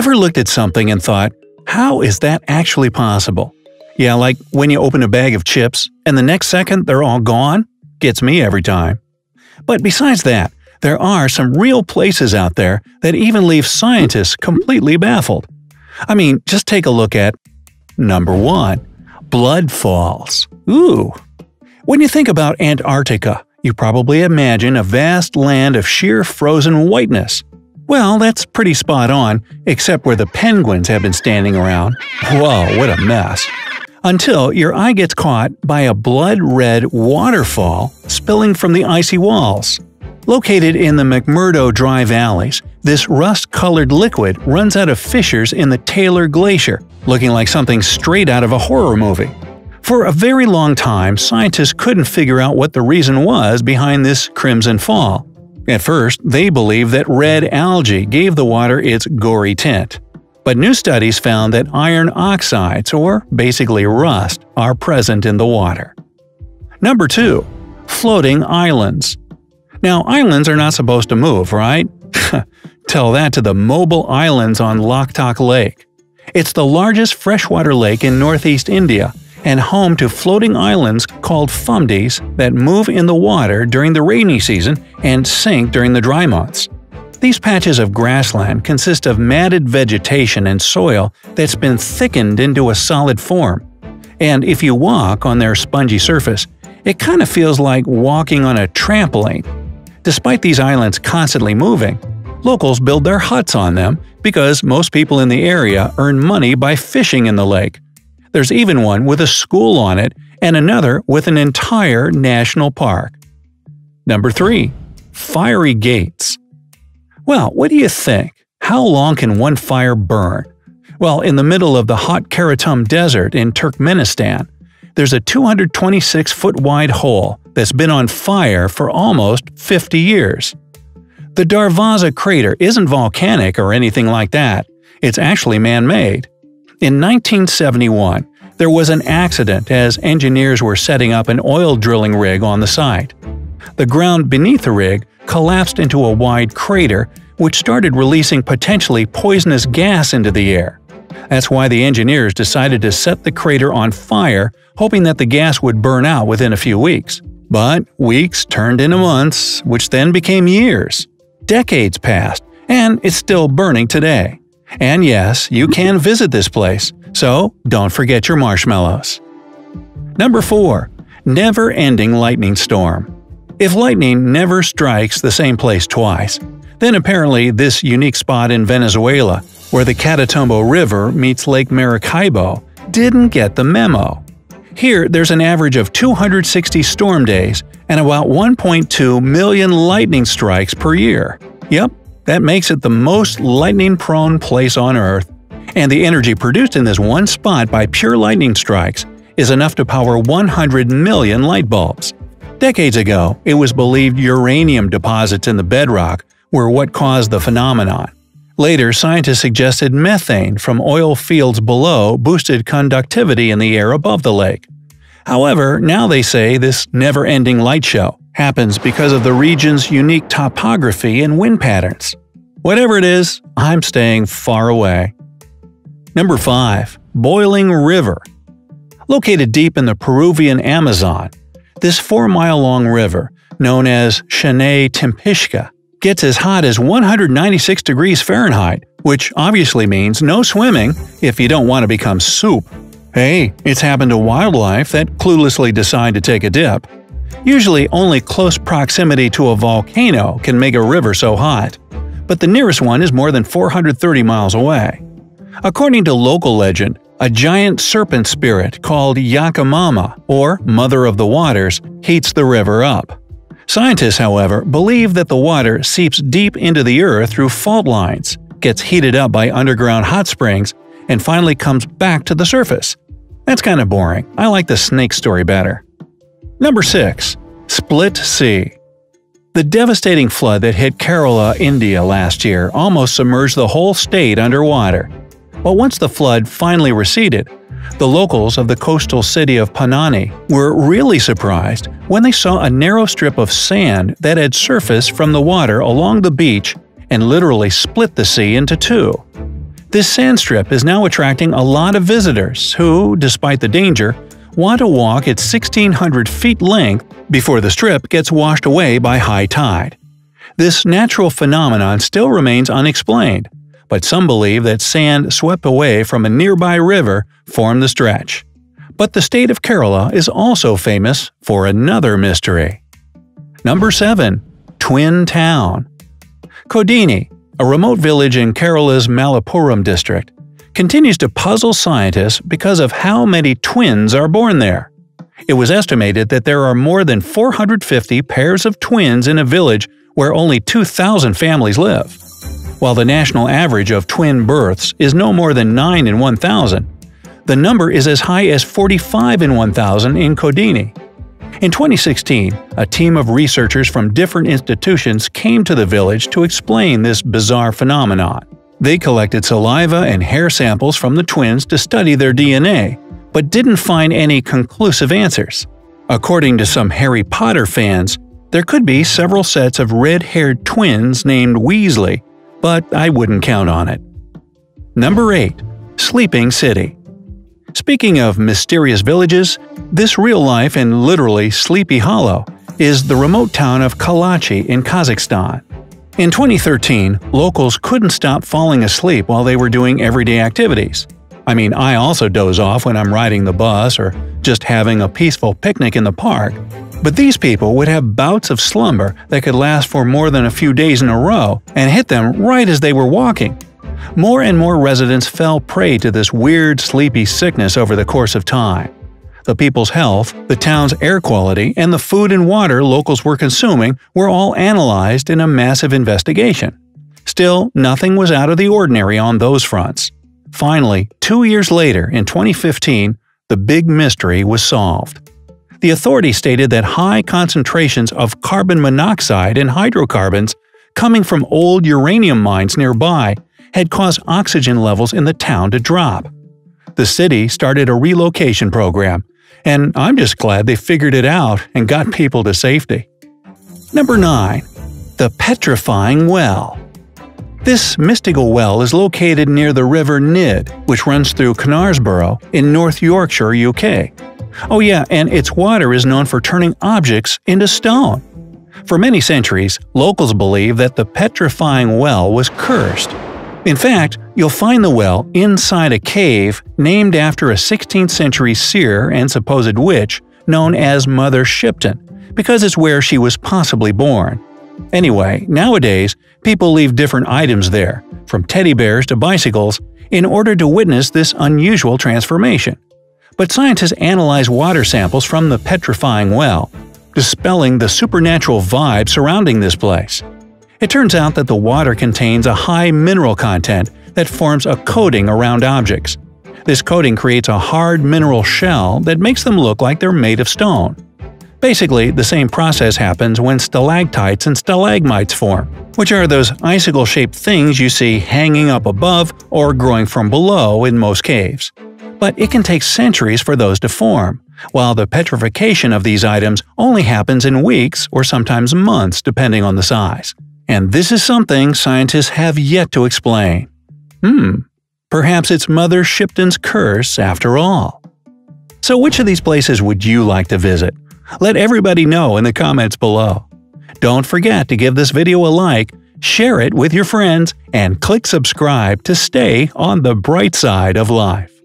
Ever looked at something and thought, how is that actually possible? Yeah, like when you open a bag of chips and the next second they're all gone? Gets me every time. But besides that, there are some real places out there that even leave scientists completely baffled. I mean, just take a look at Number 1. Blood falls. Ooh! When you think about Antarctica, you probably imagine a vast land of sheer frozen whiteness. Well, that's pretty spot on, except where the penguins have been standing around. Whoa, what a mess. Until your eye gets caught by a blood-red waterfall spilling from the icy walls. Located in the McMurdo Dry Valleys, this rust-colored liquid runs out of fissures in the Taylor Glacier, looking like something straight out of a horror movie. For a very long time, scientists couldn't figure out what the reason was behind this crimson fall. At first, they believed that red algae gave the water its gory tint. But new studies found that iron oxides, or basically rust, are present in the water. Number 2. Floating islands. Now, islands are not supposed to move, right? Tell that to the mobile islands on Loktak Lake. It's the largest freshwater lake in northeast India and home to floating islands called fumdis that move in the water during the rainy season and sink during the dry months. These patches of grassland consist of matted vegetation and soil that's been thickened into a solid form. And if you walk on their spongy surface, it kind of feels like walking on a trampoline. Despite these islands constantly moving, locals build their huts on them because most people in the area earn money by fishing in the lake. There's even one with a school on it and another with an entire national park. Number 3. Fiery gates. Well, what do you think? How long can one fire burn? Well, in the middle of the hot Karatum Desert in Turkmenistan, there's a 226-foot-wide hole that's been on fire for almost 50 years. The Darvaza crater isn't volcanic or anything like that. It's actually man-made. In 1971, there was an accident as engineers were setting up an oil drilling rig on the site. The ground beneath the rig collapsed into a wide crater, which started releasing potentially poisonous gas into the air. That's why the engineers decided to set the crater on fire, hoping that the gas would burn out within a few weeks. But weeks turned into months, which then became years. Decades passed, and it's still burning today. And yes, you can visit this place, so don't forget your marshmallows. Number 4. Never-ending lightning storm. If lightning never strikes the same place twice, then apparently this unique spot in Venezuela, where the Catatumbo River meets Lake Maracaibo, didn't get the memo. Here, there's an average of 260 storm days and about 1.2 million lightning strikes per year. Yep, that makes it the most lightning-prone place on Earth. And the energy produced in this one spot by pure lightning strikes is enough to power 100 million light bulbs. Decades ago, it was believed uranium deposits in the bedrock were what caused the phenomenon. Later, scientists suggested methane from oil fields below boosted conductivity in the air above the lake. However, now they say this never-ending light show happens because of the region's unique topography and wind patterns. Whatever it is, I'm staying far away. Number 5. Boiling River. Located deep in the Peruvian Amazon, this 4-mile-long river, known as Shanay Timpishka, gets as hot as 196 degrees Fahrenheit, which obviously means no swimming if you don't want to become soup. Hey, it's happened to wildlife that cluelessly decide to take a dip. Usually only close proximity to a volcano can make a river so hot, but the nearest one is more than 430 miles away. According to local legend, a giant serpent spirit called Yakamama, or Mother of the Waters, heats the river up. Scientists, however, believe that the water seeps deep into the earth through fault lines, gets heated up by underground hot springs, and finally comes back to the surface. That's kind of boring. I like the snake story better. Number 6. Split Sea. The devastating flood that hit Kerala, India last year almost submerged the whole state underwater. But once the flood finally receded, the locals of the coastal city of Panani were really surprised when they saw a narrow strip of sand that had surfaced from the water along the beach and literally split the sea into two. This sand strip is now attracting a lot of visitors who, despite the danger, want to walk its 1,600 feet length before the strip gets washed away by high tide. This natural phenomenon still remains unexplained, but some believe that sand swept away from a nearby river formed the stretch. But the state of Kerala is also famous for another mystery. Number 7. Twin Town. Kodini, a remote village in Kerala's Malappuram district, continues to puzzle scientists because of how many twins are born there. It was estimated that there are more than 450 pairs of twins in a village where only 2,000 families live. While the national average of twin births is no more than 9 in 1,000, the number is as high as 45 in 1,000 in Kodini. In 2016, a team of researchers from different institutions came to the village to explain this bizarre phenomenon. They collected saliva and hair samples from the twins to study their DNA, but didn't find any conclusive answers. According to some Harry Potter fans, there could be several sets of red-haired twins named Weasley, but I wouldn't count on it. Number 8. Sleeping City. Speaking of mysterious villages, this real-life and literally Sleepy Hollow is the remote town of Kalachi in Kazakhstan. In 2013, locals couldn't stop falling asleep while they were doing everyday activities. I mean, I also doze off when I'm riding the bus or just having a peaceful picnic in the park, but these people would have bouts of slumber that could last for more than a few days in a row and hit them right as they were walking. More and more residents fell prey to this weird sleepy sickness over the course of time. The people's health, the town's air quality, and the food and water locals were consuming were all analyzed in a massive investigation. Still, nothing was out of the ordinary on those fronts. Finally, 2 years later, in 2015, the big mystery was solved. The authorities stated that high concentrations of carbon monoxide and hydrocarbons coming from old uranium mines nearby had caused oxygen levels in the town to drop. The city started a relocation program, and I'm just glad they figured it out and got people to safety. Number 9. The Petrifying Well. This mystical well is located near the River Nid, which runs through Knaresborough in North Yorkshire, UK. Oh yeah, and its water is known for turning objects into stone. For many centuries, locals believe that the Petrifying Well was cursed. In fact, you'll find the well inside a cave named after a 16th century seer and supposed witch known as Mother Shipton, because it's where she was possibly born. Anyway, nowadays, people leave different items there, from teddy bears to bicycles, in order to witness this unusual transformation. But scientists analyze water samples from the Petrifying Well, dispelling the supernatural vibe surrounding this place. It turns out that the water contains a high mineral content that forms a coating around objects. This coating creates a hard mineral shell that makes them look like they're made of stone. Basically, the same process happens when stalactites and stalagmites form, which are those icicle-shaped things you see hanging up above or growing from below in most caves. But it can take centuries for those to form, while the petrification of these items only happens in weeks or sometimes months depending on the size. And this is something scientists have yet to explain. Perhaps it's Mother Shipton's curse after all. So which of these places would you like to visit? Let everybody know in the comments below. Don't forget to give this video a like, share it with your friends, and click subscribe to stay on the bright side of life.